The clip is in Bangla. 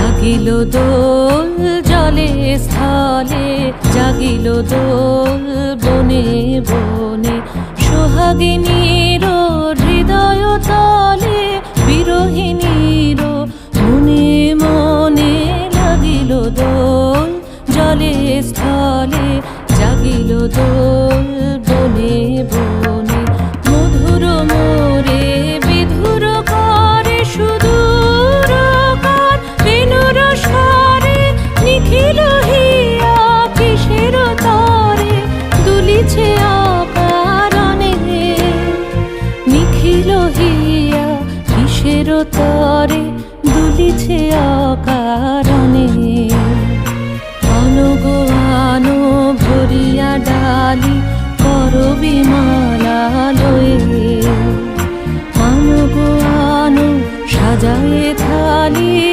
জাগিল দোল জলে স্থলে, জাগিল দোল বনে বনে, সোহাগিনীর হৃদয় তলে, বিরহিণীর মনে মনে। লাগিল দোল জলে স্থলে, জাগিল দোল বনে বনে, মধুর মোরে বিধুর করে সুদূর কার, বেণুর স্বরে নিখিল হিয়া কিসের তরে, দুলিছে অকারণে। নিখিল হিয়া কিসের তরে, দুলিছে অকারণে। আনো গো আনো ভরিয়া ডালি, করবি মালা লয়ে। আনো গো আনো সাজায়ে থালি,